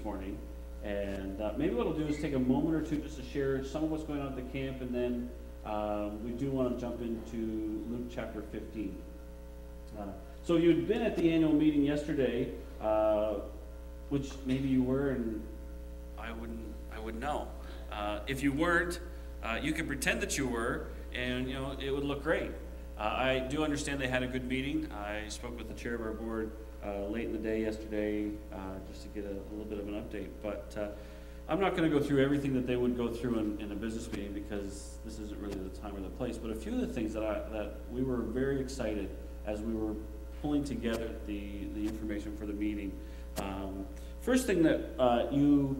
morning. And maybe what I'll do is take a moment or two just to share some of what's going on at the camp, and then we do want to jump into Luke chapter 15. So you'd been at the annual meeting yesterday, which maybe you were, and I wouldn't know. If you weren't, you could pretend that you were, and it would look great. I do understand they had a good meeting. I spoke with the chair of our board late in the day yesterday, just to get a little bit of an update. But I'm not going to go through everything that they would go through in a business meeting, because this isn't really the time or the place. But a few of the things that we were very excited as we were pulling together the information for the meeting. First thing that you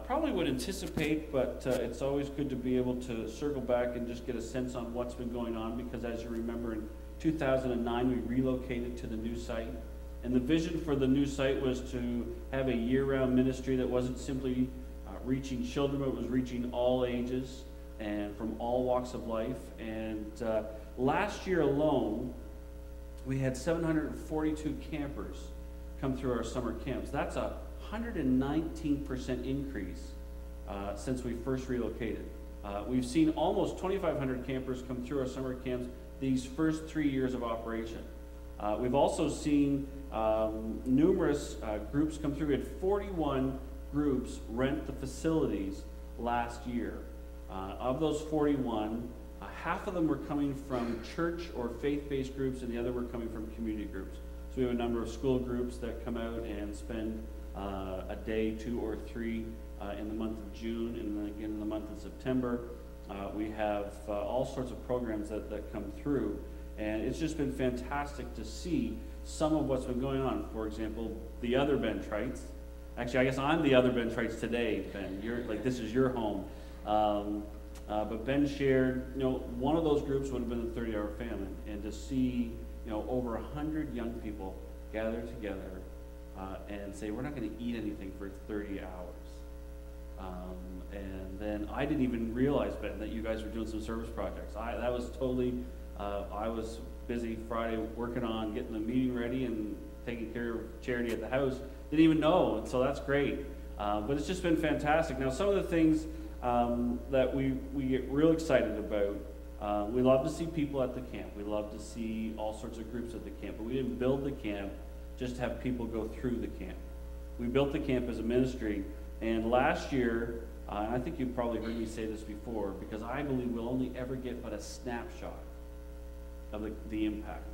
probably would anticipate, but it's always good to be able to circle back and just get a sense on what's been going on, because as you remember, in 2009 we relocated to the new site. And the vision for the new site was to have a year-round ministry that wasn't simply reaching children, but was reaching all ages and from all walks of life. And last year alone, we had 742 campers come through our summer camps. That's a 119% increase since we first relocated. We've seen almost 2,500 campers come through our summer camps these first 3 years of operation. We've also seen numerous groups come through. We had 41 groups rent the facilities last year. Of those 41, half of them were coming from church or faith-based groups, and the other were coming from community groups. So we have a number of school groups that come out and spend a day, 2 or 3 in the month of June, and then again in the month of September. We have all sorts of programs that come through, and it's just been fantastic to see some of what's been going on. For example, the other Ben Trites. Actually, I guess I'm the other Ben Trites today, Ben. This is your home. But Ben shared, one of those groups would have been the 30-hour famine, and to see, over 100 young people gather together and say, we're not going to eat anything for 30 hours. And then I didn't even realize, Ben, that you guys were doing some service projects. I was busy Friday working on getting the meeting ready and taking care of charity at the house. Didn't even know, and so that's great. But it's just been fantastic. Now, some of the things that we get real excited about, we love to see people at the camp. We love to see all sorts of groups at the camp. But we didn't build the camp just to have people go through the camp. We built the camp as a ministry. And last year, and I think you've probably heard me say this before, because I believe we'll only ever get but a snapshot of the impact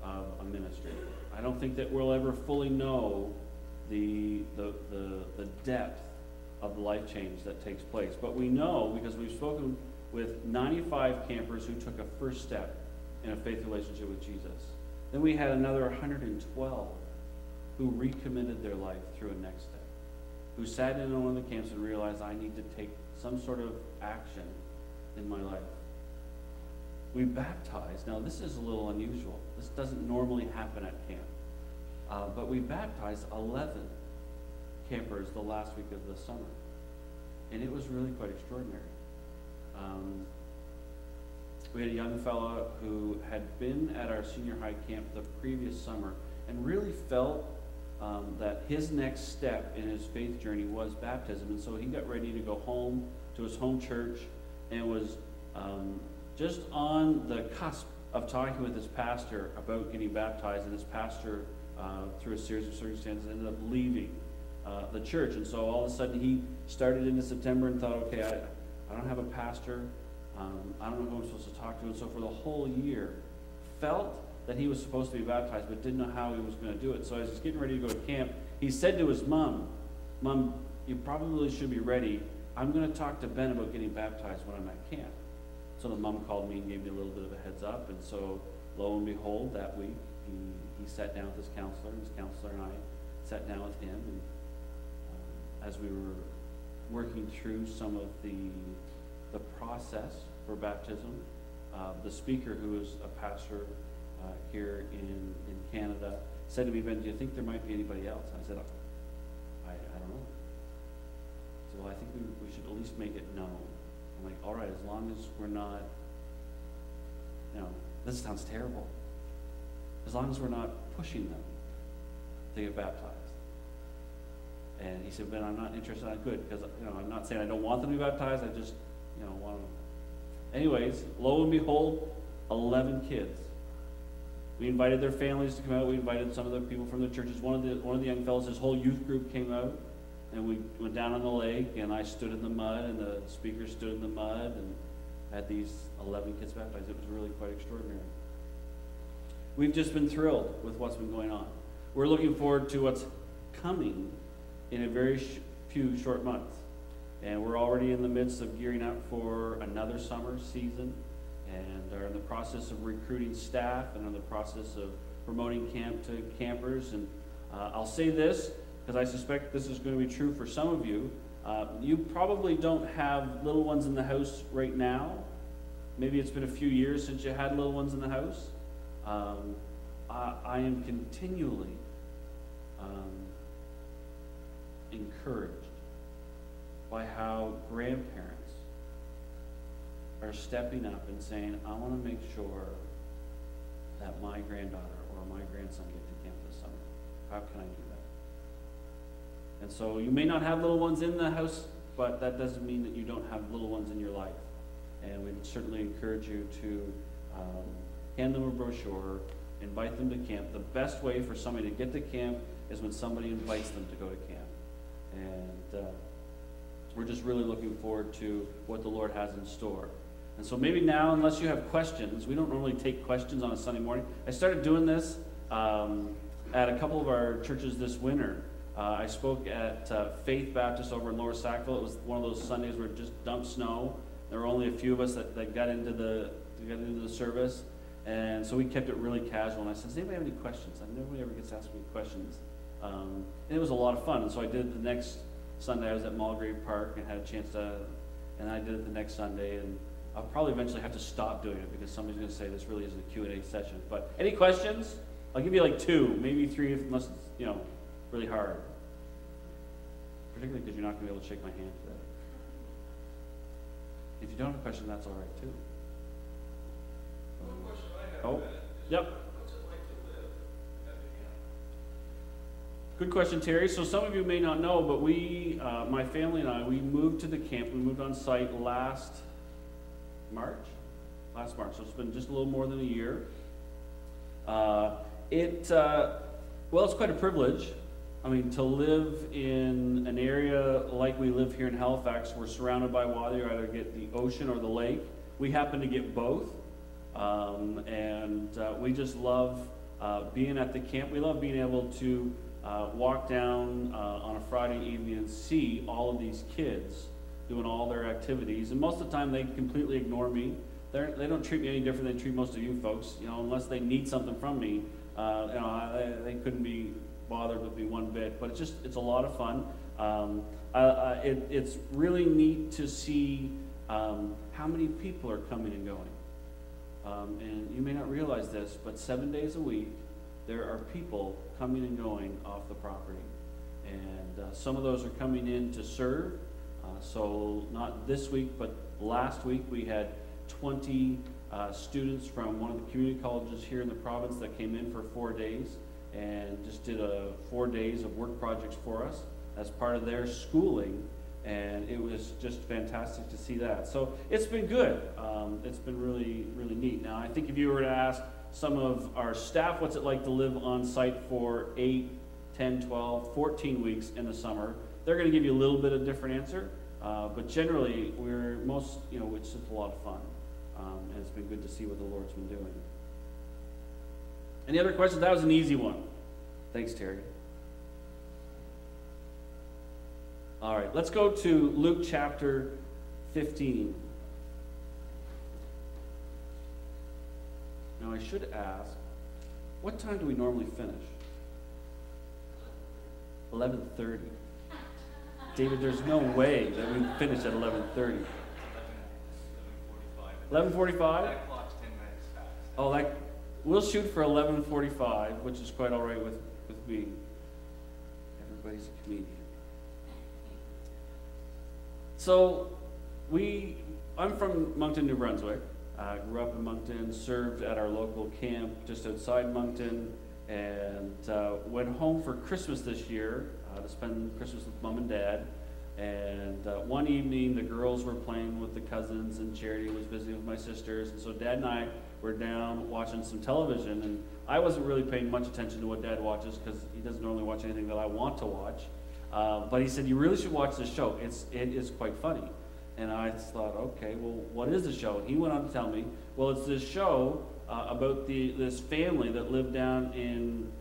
of a ministry. I don't think that we'll ever fully know the depth of the life change that takes place. But we know, because we've spoken with 95 campers who took a first step in a faith relationship with Jesus. Then we had another 112 who recommitted their life through a next step, who sat in on one of the camps and realized, I need to take some sort of action in my life. We baptized. Now, this is a little unusual. This doesn't normally happen at camp. But we baptized 11 campers the last week of the summer. And it was really quite extraordinary. We had a young fellow who had been at our senior high camp the previous summer and really felt that his next step in his faith journey was baptism. And so he got ready to go home to his home church and was just on the cusp of talking with his pastor about getting baptized. And his pastor, through a series of circumstances, ended up leaving the church. And so all of a sudden he started into September and thought, okay, I don't have a pastor. I don't know who I'm supposed to talk to. And so for the whole year, felt that he was supposed to be baptized, but didn't know how he was going to do it. So as he's getting ready to go to camp, he said to his mom, Mom, you probably should be ready. I'm going to talk to Ben about getting baptized when I'm at camp. So the mom called me and gave me a little bit of a heads up. And so lo and behold, that week, he sat down with his counselor, and his counselor and I sat down with him. And as we were working through some of the process for baptism, the speaker, who is a pastor here in Canada, said to me, Ben, do you think there might be anybody else? I said, I don't know. So well, I think we should at least make it known. I'm like, all right, as long as we're not, this sounds terrible. As long as we're not pushing them to get baptized. And he said, "Ben, I'm not interested." I'm good, because I'm not saying I don't want them to be baptized. I just want them. Anyways, lo and behold, 11 kids. We invited their families to come out. We invited some of the people from the churches. One of the young fellows, his whole youth group came out, and we went down on the lake, and I stood in the mud, and the speaker stood in the mud, and had these 11 kids baptized. It was really quite extraordinary. We've just been thrilled with what's been going on. We're looking forward to what's coming in a very few short months. And we're already in the midst of gearing up for another summer season, and are in the process of recruiting staff, and in the process of promoting camp to campers. And I'll say this, because I suspect this is going to be true for some of you. You probably don't have little ones in the house right now. Maybe it's been a few years since you had little ones in the house. I am continually encouraged by how grandparents are stepping up and saying, "I want to make sure that my granddaughter or my grandson get to camp this summer. How can I do that?" And so you may not have little ones in the house, but that doesn't mean that you don't have little ones in your life. And we would certainly encourage you to hand them a brochure, invite them to camp. The best way for somebody to get to camp is when somebody invites them to go to camp. And we're just really looking forward to what the Lord has in store. And so maybe now, unless you have questions, we don't normally take questions on a Sunday morning. I started doing this at a couple of our churches this winter. I spoke at Faith Baptist over in Lower Sackville. It was one of those Sundays where it just dumped snow. There were only a few of us that got into the service. And so we kept it really casual. And I said, "Does anybody have any questions?" Nobody ever gets asked me questions. And it was a lot of fun. And so I did it the next Sunday. I was at Mulgrave Park and had a chance to, and I did it the next Sunday. And I'll probably eventually have to stop doing it because somebody's going to say this really isn't a Q&A session. But any questions? I'll give you like 2, maybe 3, unless it's, really hard. Particularly because you're not going to be able to shake my hand today. If you don't have a question, that's all right too. One question I have. Oh, yep. What's it like to live at the camp? Good question, Terry. So some of you may not know, but we, my family and I, we moved to the camp. We moved on site last March. So it's been just a little more than a year. Well, it's quite a privilege. I mean, to live in an area like we live here in Halifax, we're surrounded by water. You either get the ocean or the lake. We happen to get both. And we just love being at the camp. We love being able to walk down on a Friday evening and see all of these kids doing all their activities. And most of the time they completely ignore me. They don't treat me any different than they treat most of you folks. Unless they need something from me, they couldn't be bothered with me one bit. But it's a lot of fun. It's really neat to see how many people are coming and going. And you may not realize this, but 7 days a week, there are people coming and going off the property. And some of those are coming in to serve. So not this week, but last week we had 20 students from one of the community colleges here in the province that came in for 4 days and just did 4 days of work projects for us as part of their schooling. And it was just fantastic to see that. So it's been good. It's been really, really neat. Now, I think if you were to ask some of our staff what's it like to live on site for 8, 10, 12, 14 weeks in the summer, they're going to give you a little bit of a different answer. But generally, it's just a lot of fun. And it's been good to see what the Lord's been doing. Any other questions? That was an easy one. Thanks, Terry. All right, let's go to Luke chapter 15. Now, I should ask, what time do we normally finish? 11:30. David, there's no way that we finish at 11:30. 11:45? That clock's 10 minutes fast. Oh, we'll shoot for 11:45, which is quite all right with me. Everybody's a comedian. So, I'm from Moncton, New Brunswick. Grew up in Moncton, served at our local camp just outside Moncton, and went home for Christmas this year. to spend Christmas with Mom and Dad. And one evening, the girls were playing with the cousins, and Charity was visiting with my sisters. And so Dad and I were down watching some television, and I wasn't really paying much attention to what Dad watches because he doesn't normally watch anything that I want to watch. But he said, "You really should watch this show. It is quite funny." And I thought, okay, well, what is the show? And he went on to tell me, well, it's this show about this family that lived down in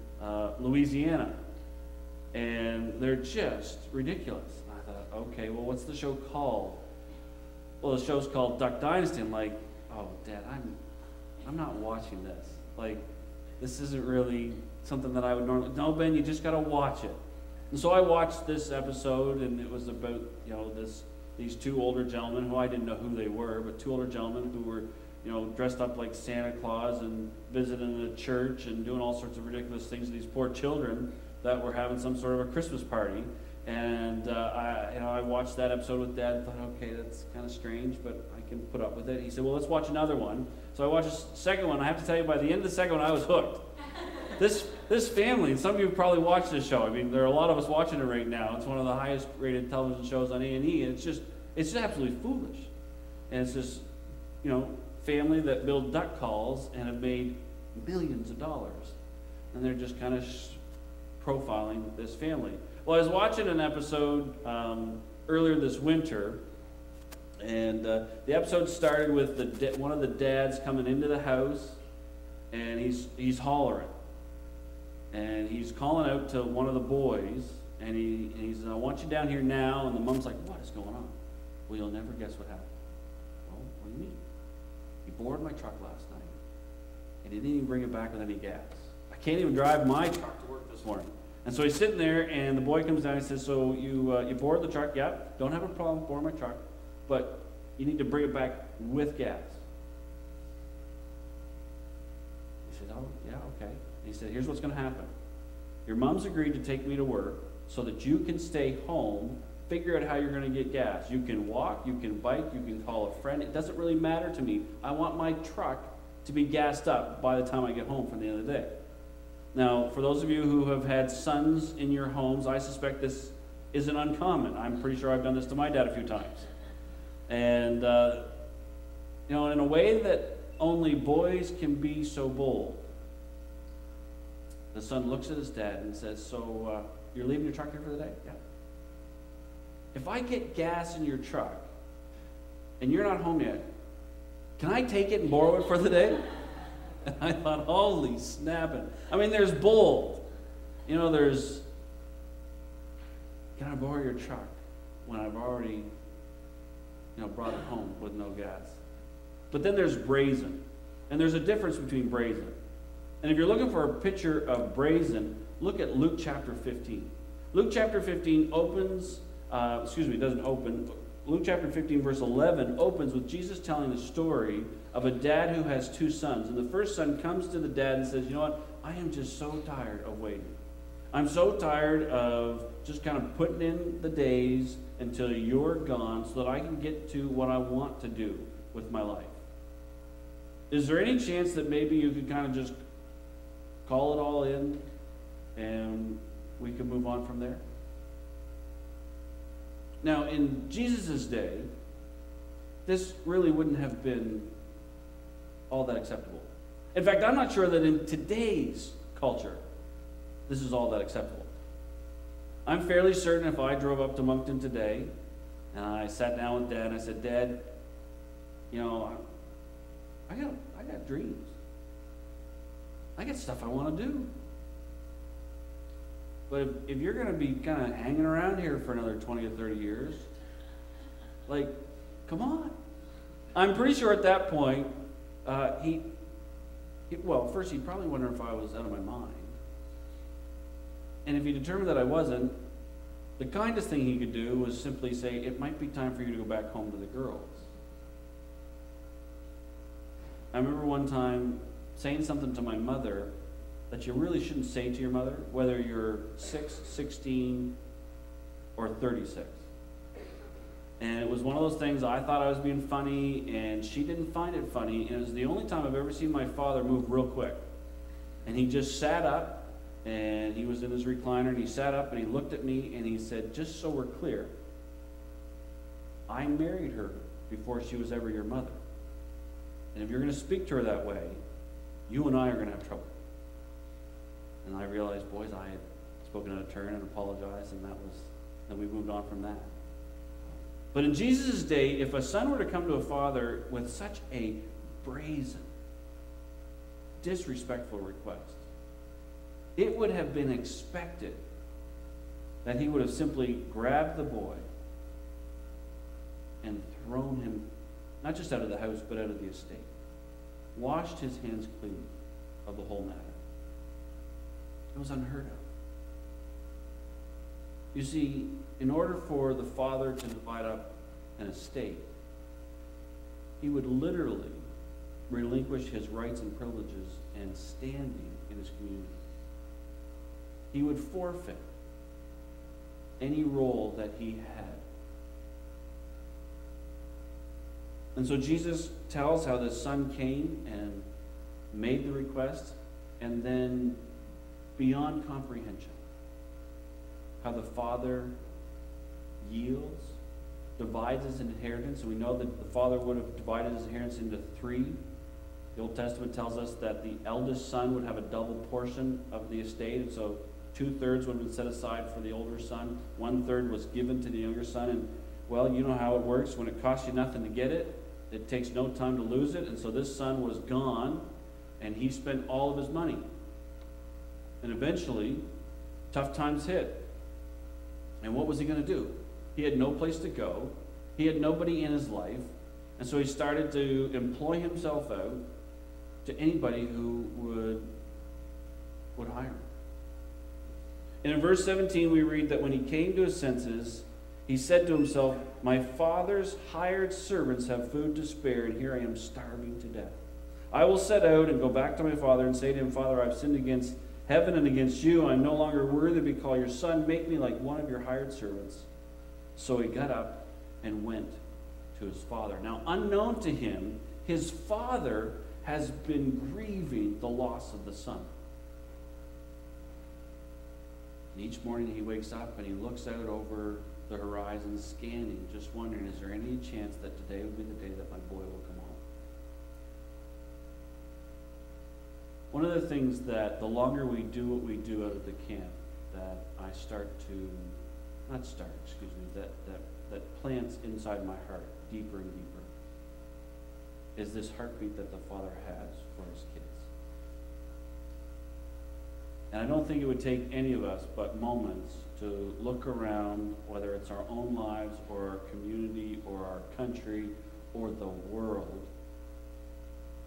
Louisiana. And they're just ridiculous. And I thought, okay, well, what's the show called? Well, the show's called Duck Dynasty. I'm like, oh, Dad, I'm not watching this. Like, this isn't really something that I would normally... No, Ben, you just got to watch it. And so I watched this episode, and it was about, these two older gentlemen who I didn't know who they were, but two older gentlemen who were, dressed up like Santa Claus and visiting the church and doing all sorts of ridiculous things to these poor children that were having some sort of a Christmas party. And I watched that episode with Dad and thought, okay, that's kind of strange, but I can put up with it. He said, well, let's watch another one. So I watched the second one. I have to tell you, by the end of the second one, I was hooked. This family, and some of you have probably watched this show. I mean, there are a lot of us watching it right now. It's one of the highest rated television shows on A&E, and it's just absolutely foolish. And it's this, family that build duck calls and have made millions of dollars. And they're just kind of profiling this family. Well, I was watching an episode earlier this winter, and the episode started with one of the dads coming into the house, and he's hollering. And he's calling out to one of the boys, and he's, I want you down here now. And the mom's like, what is going on? Well, you'll never guess what happened. Well, what do you mean? He boarded my truck last night, and he didn't even bring it back with any gas. I can't even drive my truck to work this morning. And so he's sitting there, and the boy comes down and says, so you board the truck? Yeah, don't have a problem boarding my truck, but you need to bring it back with gas. He said, oh, yeah, okay. And he said, here's what's going to happen. Your mom's agreed to take me to work so that you can stay home, figure out how you're going to get gas. You can walk, you can bike, you can call a friend. It doesn't really matter to me. I want my truck to be gassed up by the time I get home from the end of the day. Now, for those of you who have had sons in your homes, I suspect this isn't uncommon. I'm pretty sure I've done this to my dad a few times. And, in a way that only boys can be so bold, the son looks at his dad and says, so you're leaving your truck here for the day? Yeah. If I get gas in your truck and you're not home yet, can I take it and borrow it for the day? And I thought, holy snapping. I mean, there's bold. There's, can I borrow your truck when I've already, brought it home with no gas? But then there's brazen. And there's a difference between brazen. And if you're looking for a picture of brazen, look at Luke chapter 15. Luke chapter 15 opens, it doesn't open. Luke chapter 15 verse 11 opens with Jesus telling the story of a dad who has two sons. And the first son comes to the dad and says, you know what, I am just so tired of waiting. I'm so tired of just kind of putting in the days until you're gone so that I can get to what I want to do with my life. Is there any chance that maybe you could kind of just call it all in and we could move on from there? Now, in Jesus' day, this really wouldn't have been all that acceptable. In fact, I'm not sure that in today's culture, this is all that acceptable. I'm fairly certain if I drove up to Moncton today and I sat down with Dad and I said, Dad, I got dreams. I got stuff I want to do. But if you're going to be kind of hanging around here for another 20 or 30 years, come on. I'm pretty sure at that point, first he'd probably wonder if I was out of my mind. And if he determined that I wasn't, the kindest thing he could do was simply say, it might be time for you to go back home to the girls. I remember one time saying something to my mother that you really shouldn't say to your mother, whether you're 6, 16, or 36. And it was one of those things, I thought I was being funny, and she didn't find it funny, and it was the only time I've ever seen my father move real quick. And he just sat up, And he was in his recliner, and he sat up, and he looked at me, and he said, just so we're clear, I married her before she was ever your mother. And if you're going to speak to her that way, you and I are going to have trouble. And I realized, boys, I had spoken out of turn and apologized, and then we moved on from that. But in Jesus' day, if a son were to come to a father with such a brazen, disrespectful request, it would have been expected that he would have simply grabbed the boy and thrown him, not just out of the house, but out of the estate. Washed his hands clean of the whole matter. It was unheard of. You see, in order for the father to divide up an estate, he would literally relinquish his rights and privileges and standing in his community. He would forfeit any role that he had. And so Jesus tells how the son came and made the request, and then beyond comprehension, how the father yields, divides his inheritance. And we know that the father would have divided his inheritance into three. The Old Testament tells us that the eldest son would have a double portion of the estate, and so 2/3 would have been set aside for the older son. 1/3 was given to the younger son. And, well, you know how it works. When it costs you nothing to get it, it takes no time to lose it. And so this son was gone, and he spent all of his money. And eventually, tough times hit. And what was he going to do? He had no place to go. He had nobody in his life. And so he started to employ himself out to anybody who would hire him. And in verse 17, we read that when he came to his senses, he said to himself, my father's hired servants have food to spare, and here I am starving to death. I will set out and go back to my father and say to him, Father, I've sinned against heaven and against you. I'm no longer worthy to be called your son. Make me like one of your hired servants. So he got up and went to his father. Now, unknown to him, his father has been grieving the loss of the son. And each morning he wakes up and he looks out over the horizon, scanning, just wondering, is there any chance that today will be the day that my boy will come home? One of the things that the longer we do what we do out of the camp, that I that plants inside my heart deeper and deeper, is this heartbeat that the Father has for his kids. And I don't think it would take any of us but moments to look around, whether it's our own lives or our community or our country or the world,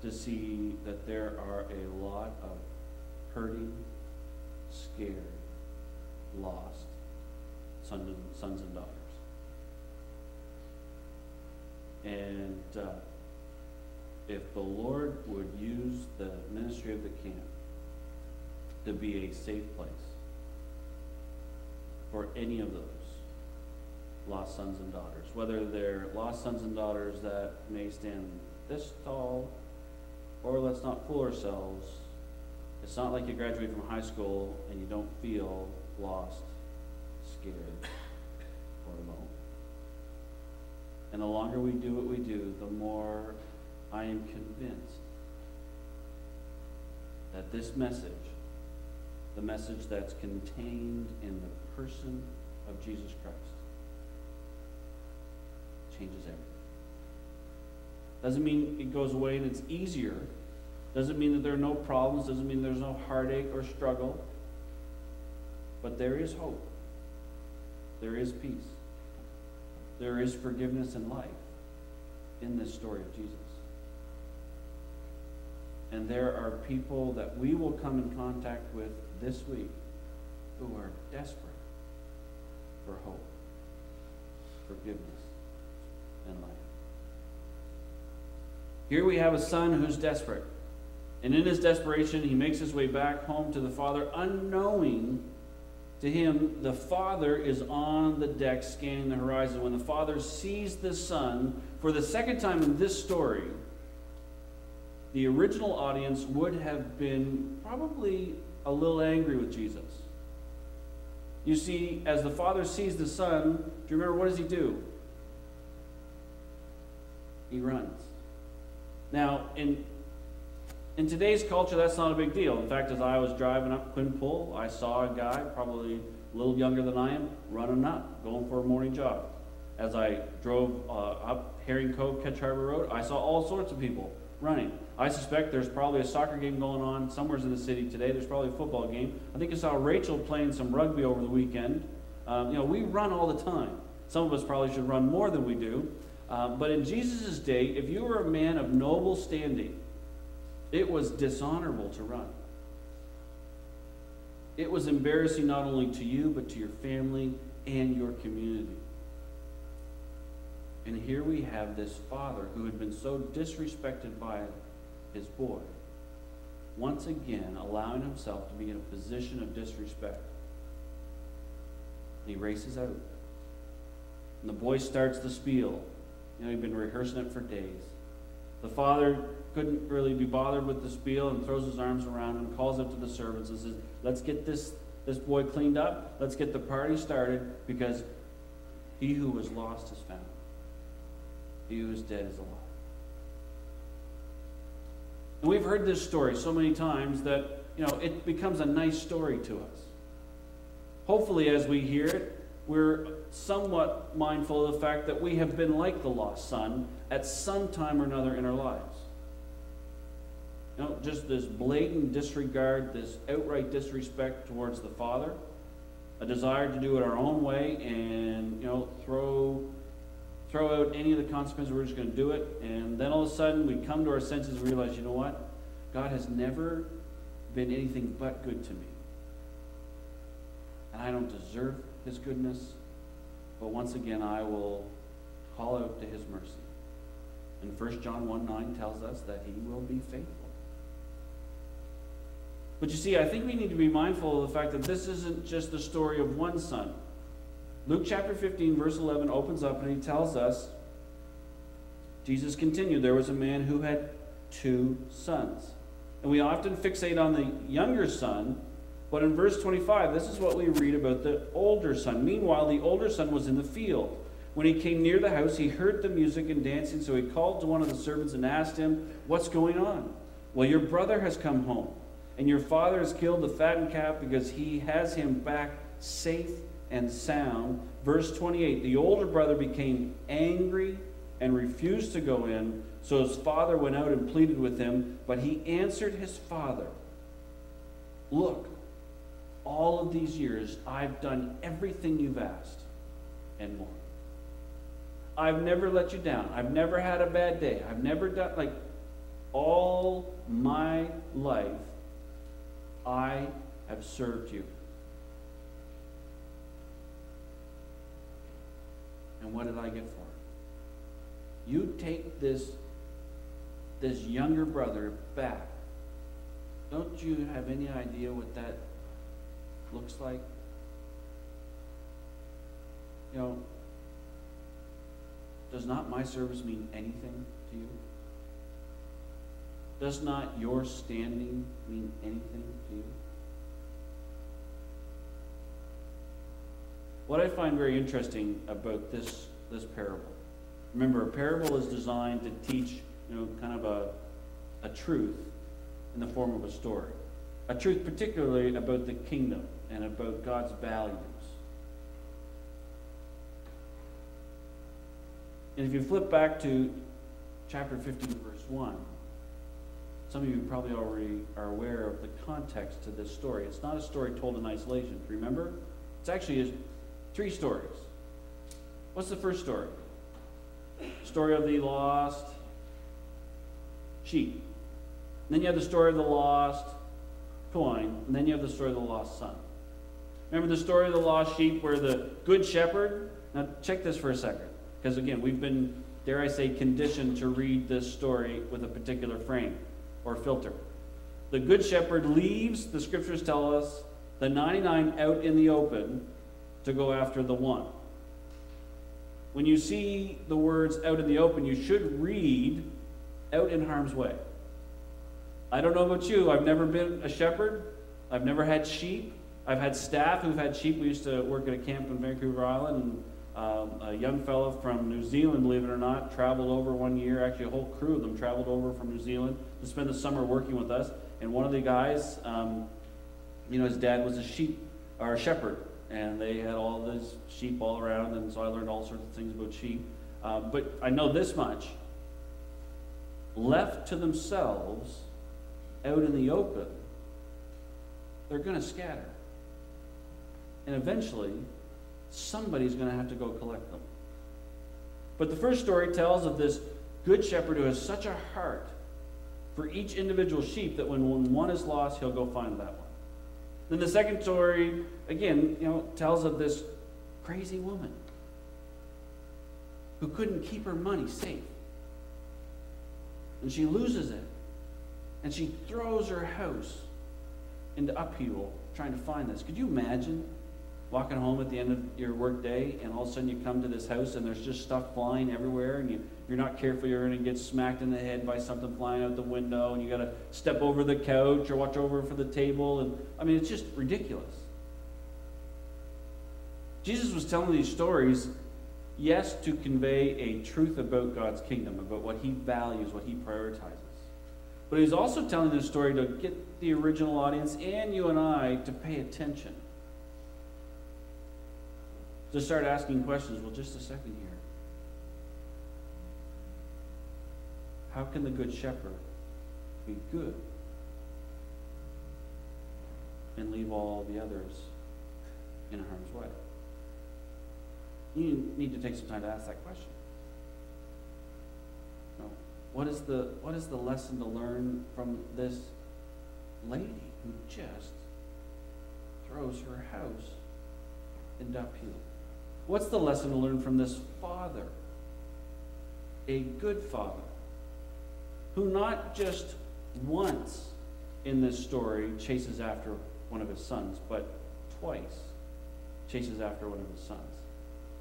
to see that there are a lot of hurting, scared, lost sons and daughters. And if the Lord would use the ministry of the camp to be a safe place for any of those lost sons and daughters, whether they're lost sons and daughters that may stand this tall, or let's not fool ourselves, it's not like you graduate from high school and you don't feel lost, scared, or alone. And the longer we do what we do, the more I am convinced that this message, the message that's contained in the person of Jesus Christ, changes everything. Doesn't mean it goes away and it's easier. Doesn't mean that there are no problems. Doesn't mean there's no heartache or struggle. But there is hope. There is peace. There is forgiveness and life in this story of Jesus. And there are people that we will come in contact with this week who are desperate for hope, forgiveness, and life. Here we have a son who's desperate. And in his desperation, he makes his way back home to the father, unknowing to him the father is on the deck scanning the horizon. When the father sees the son for the second time in this story, the original audience would have been probably a little angry with Jesus. You see, as the Father sees the Son, do you remember, what does he do? He runs. Now, in today's culture, that's not a big deal. In fact, as I was driving up Quinpool, I saw a guy, probably a little younger than I am, running up, going for a morning jog. As I drove up Herring Cove, Ketch Harbor Road, I saw all sorts of people running. I suspect there's probably a soccer game going on somewhere in the city today. There's probably a football game. I think I saw Rachel playing some rugby over the weekend. We run all the time. Some of us probably should run more than we do. But in Jesus' day, if you were a man of noble standing, it was dishonorable to run. It was embarrassing not only to you, but to your family and your community. And here we have this father who had been so disrespected by his boy, once again allowing himself to be in a position of disrespect. And he races out. And the boy starts the spiel. He'd been rehearsing it for days. The father couldn't really be bothered with the spiel and throws his arms around him, calls out to the servants and says, let's get this boy cleaned up. Let's get the party started, because he who was lost is found. He who is dead is alive. And we've heard this story so many times that, it becomes a nice story to us. Hopefully, as we hear it, we're somewhat mindful of the fact that we have been like the lost son at some time or another in our lives. Just this blatant disregard, this outright disrespect towards the Father, a desire to do it our own way, and throw out any of the consequences. We're just going to do it, and then all of a sudden we come to our senses and realize, you know what? God has never been anything but good to me, and I don't deserve his goodness, but once again I will call out to his mercy. And 1 John 1:9 tells us that he will be faithful. But you see, I think we need to be mindful of the fact that this isn't just the story of one son. Luke chapter 15, verse 11 opens up and he tells us, Jesus continued, there was a man who had 2 sons. And we often fixate on the younger son, but in verse 25, this is what we read about the older son. Meanwhile, the older son was in the field. When he came near the house, he heard the music and dancing, so he called to one of the servants and asked him, what's going on? Well, your brother has come home, and your father has killed the fattened calf because he has him back safe and sound. Verse 28, the older brother became angry and refused to go in, so his father went out and pleaded with him, but he answered his father, look, all of these years I've done everything you've asked and more. I've never let you down. I've never had a bad day. I've never done, all my life I have served you. And what did I get for it? You take this younger brother back. Don't you have any idea what that looks like? Does not my service mean anything to you? Does not your standing mean anything to you? What I find very interesting about this parable, remember, a parable is designed to teach, kind of a truth in the form of a story. A truth particularly about the kingdom and about God's values. And if you flip back to chapter 15, verse 1, some of you probably already are aware of the context to this story. It's not a story told in isolation. Remember? It's actually 3 stories. What's the first story? Story of the lost sheep. And then you have the story of the lost coin. And then you have the story of the lost son. Remember the story of the lost sheep where the good shepherd... Now check this for a second. Because again, we've been, dare I say, conditioned to read this story with a particular frame or filter. The good shepherd leaves, the scriptures tell us, the 99 out in the open to go after the one. When you see the words out in the open, you should read out in harm's way. I don't know about you, I've never been a shepherd, I've never had sheep. I've had staff who've had sheep. We used to work at a camp in Vancouver Island, and a young fellow from New Zealand, believe it or not, traveled over one year. Actually, a whole crew of them traveled over from New Zealand to spend the summer working with us. And one of the guys, his dad was a shepherd, and they had all these sheep all around, and so I learned all sorts of things about sheep. But I know this much. Left to themselves, out in the open, they're going to scatter. And eventually, somebody's going to have to go collect them. But the first story tells of this good shepherd who has such a heart for each individual sheep that when one is lost, he'll go find that one. Then the second story, again, tells of this crazy woman who couldn't keep her money safe. And she loses it. And she throws her house into upheaval trying to find this. Could you imagine walking home at the end of your work day and all of a sudden you come to this house and there's just stuff flying everywhere, and you're not careful, you're going to get smacked in the head by something flying out the window, and you got to step over the couch or watch over for the table, and it's just ridiculous. Jesus was telling these stories, yes, to convey a truth about God's kingdom, about what he values, what he prioritizes. But he's also telling this story to get the original audience and you and I to pay attention. To start asking questions. Well, just a second here. How can the good shepherd be good and leave all the others in harm's way? You need to take some time to ask that question. What is the lesson to learn from this lady who just throws her house into upheaval? What's the lesson to learn from this father? A good father who not just once in this story chases after one of his sons, but twice chases after one of his sons.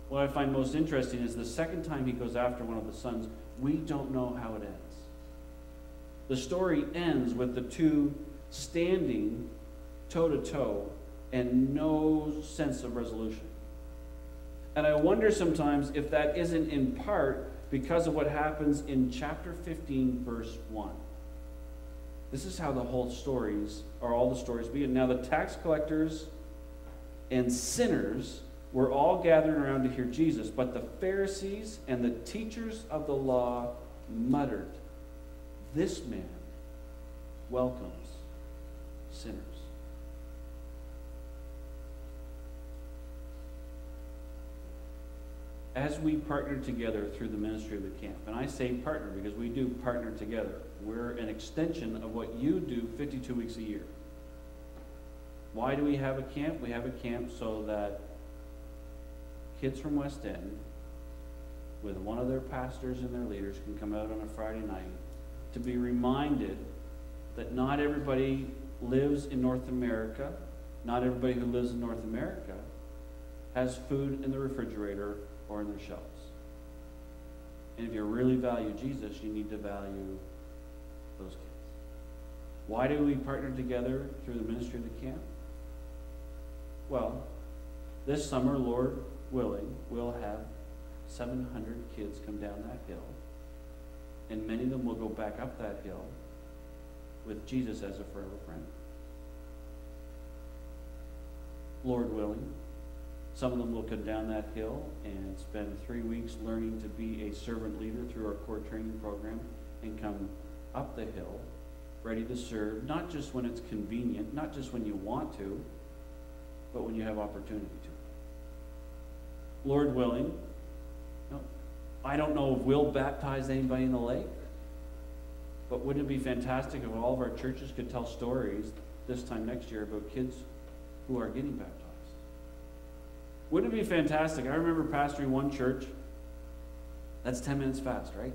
What I find most interesting is the second time he goes after one of the sons, we don't know how it ends. The story ends with the two standing toe-to-toe and no sense of resolution. And I wonder sometimes if that isn't in part because of what happens in chapter 15, verse 1. This is how all the stories begin. Now the tax collectors and sinners were all gathering around to hear Jesus, but the Pharisees and the teachers of the law muttered, "This man welcomes sinners." As we partner together through the ministry of the camp, and I say partner because we do partner together. We're an extension of what you do 52 weeks a year. Why do we have a camp? We have a camp so that kids from West End, with one of their pastors and their leaders, can come out on a Friday night to be reminded that not everybody lives in North America. Not everybody who lives in North America has food in the refrigerator or in their shelves. And if you really value Jesus, you need to value those kids. Why do we partner together through the ministry of the camp? Well, this summer, Lord willing, we'll have 700 kids come down that hill, and many of them will go back up that hill with Jesus as a forever friend. Lord willing, some of them will come down that hill and spend 3 weeks learning to be a servant leader through our core training program and come up the hill ready to serve, not just when it's convenient, not just when you want to, but when you have opportunity to. Lord willing, I don't know if we'll baptize anybody in the lake, but wouldn't it be fantastic if all of our churches could tell stories this time next year about kids who are getting baptized? Wouldn't it be fantastic? I remember pastoring one church. That's 10 minutes fast, right?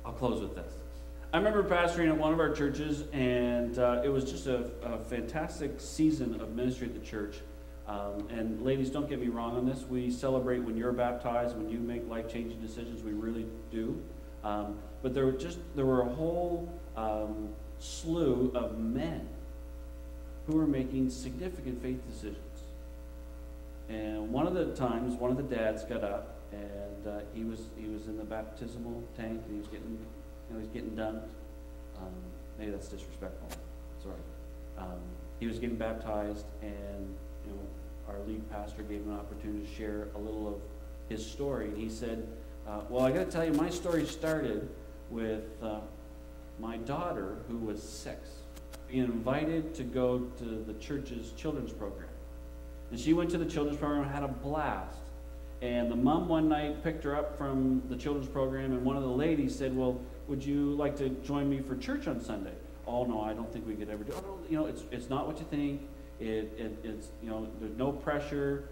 I'll close with this. I remember pastoring at one of our churches, and it was just a fantastic season of ministry at the church. And ladies, don't get me wrong on this. We celebrate when you're baptized, when you make life-changing decisions. We really do. But there were a whole slew of men who were making significant faith decisions. And one of the times, one of the dads got up, and he was in the baptismal tank, and he was getting dunked. Maybe that's disrespectful. Sorry. He was getting baptized, and our lead pastor gave him an opportunity to share a little of his story. And he said, well, I got to tell you, my story started with my daughter, who was 6, being invited to go to the church's children's program. And she went to the children's program and had a blast. And the mom one night picked her up from the children's program, and one of the ladies said, well, would you like to join me for church on Sunday? Oh, no, I don't think we could ever do it. Oh, no, it's not what you think. It's there's no pressure.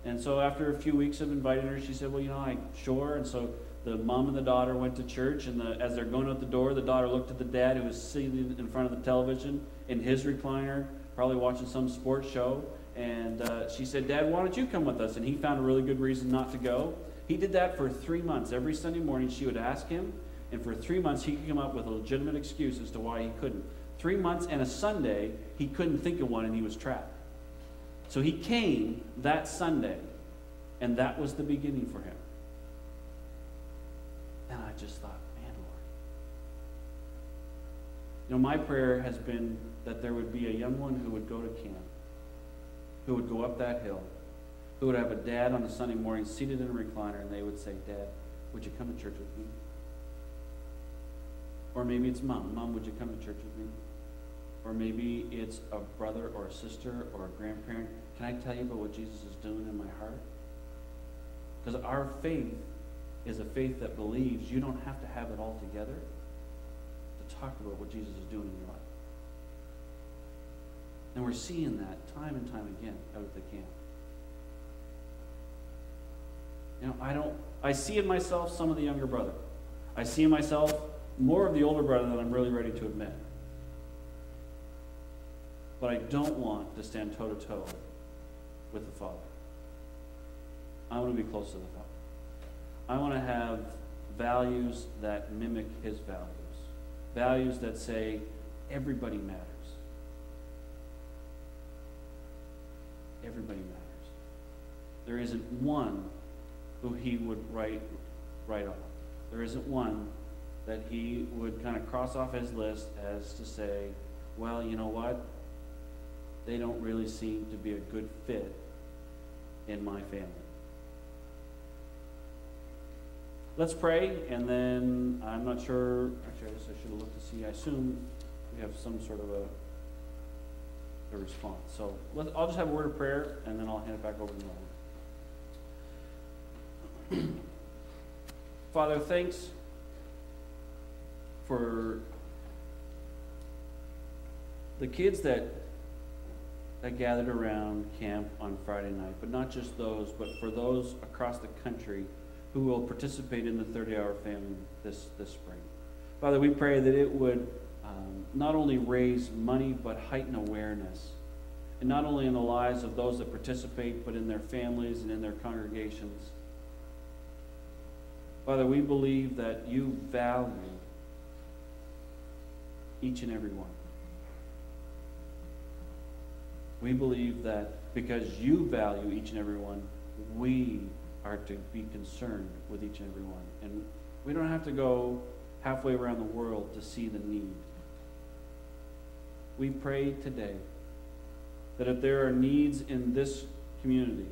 And so after a few weeks of inviting her, she said, well, sure. And so the mom and the daughter went to church, and as they're going out the door, the daughter looked at the dad, who was sitting in front of the television in his recliner, probably watching some sports show. And she said, Dad, why don't you come with us? And he found a really good reason not to go. He did that for 3 months. Every Sunday morning she would ask him, and for 3 months he could come up with a legitimate excuse as to why he couldn't. 3 months and a Sunday, he couldn't think of one, and he was trapped. So he came that Sunday, and that was the beginning for him. And I just thought, man, Lord. My prayer has been that there would be a young one who would go to camp, who would go up that hill, who would have a dad on a Sunday morning seated in a recliner, and they would say, Dad, would you come to church with me? Or maybe it's Mom. Mom, would you come to church with me? Or maybe it's a brother or a sister or a grandparent. Can I tell you about what Jesus is doing in my heart? Because our faith is a faith that believes you don't have to have it all together to talk about what Jesus is doing in your life. And we're seeing that time and time again out at the camp. I see in myself some of the younger brother. I see in myself more of the older brother than I'm really ready to admit. But I don't want to stand toe-to-toe with the Father. I want to be close to the Father. I want to have values that mimic His values. Values that say everybody matters. Everybody matters. There isn't one who He would write off. There isn't one that He would kind of cross off His list as to say, well, you know what? They don't really seem to be a good fit in my family. Let's pray, and then I'm not sure, actually I should have looked to see, I assume we have some sort of a response. So I'll just have a word of prayer, and then I'll hand it back over to Nolan. Father, thanks for the kids that gathered around camp on Friday night, but not just those, but for those across the country who will participate in the 30-hour family this spring. Father, we pray that it would not only raise money, but heighten awareness, and not only in the lives of those that participate, but in their families and in their congregations. Father, we believe that you value each and every one. We believe that because you value each and every one, we are to be concerned with each and every one. And we don't have to go halfway around the world to see the need. We pray today that if there are needs in this community,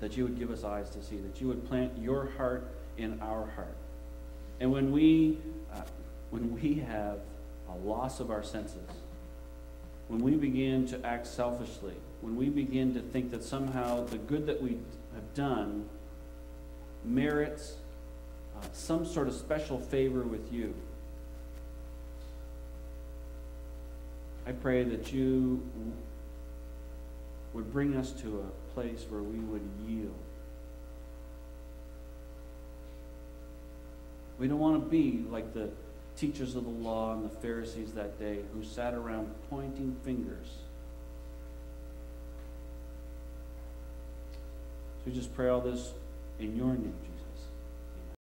that you would give us eyes to see, that you would plant your heart in our heart. And when we have a loss of our senses, when we begin to act selfishly, when we begin to think that somehow the good that we have done merits some sort of special favor with you, I pray that you would bring us to a place where we would yield. We don't want to be like the teachers of the law and the Pharisees that day who sat around pointing fingers. So we just pray all this in your name, Jesus.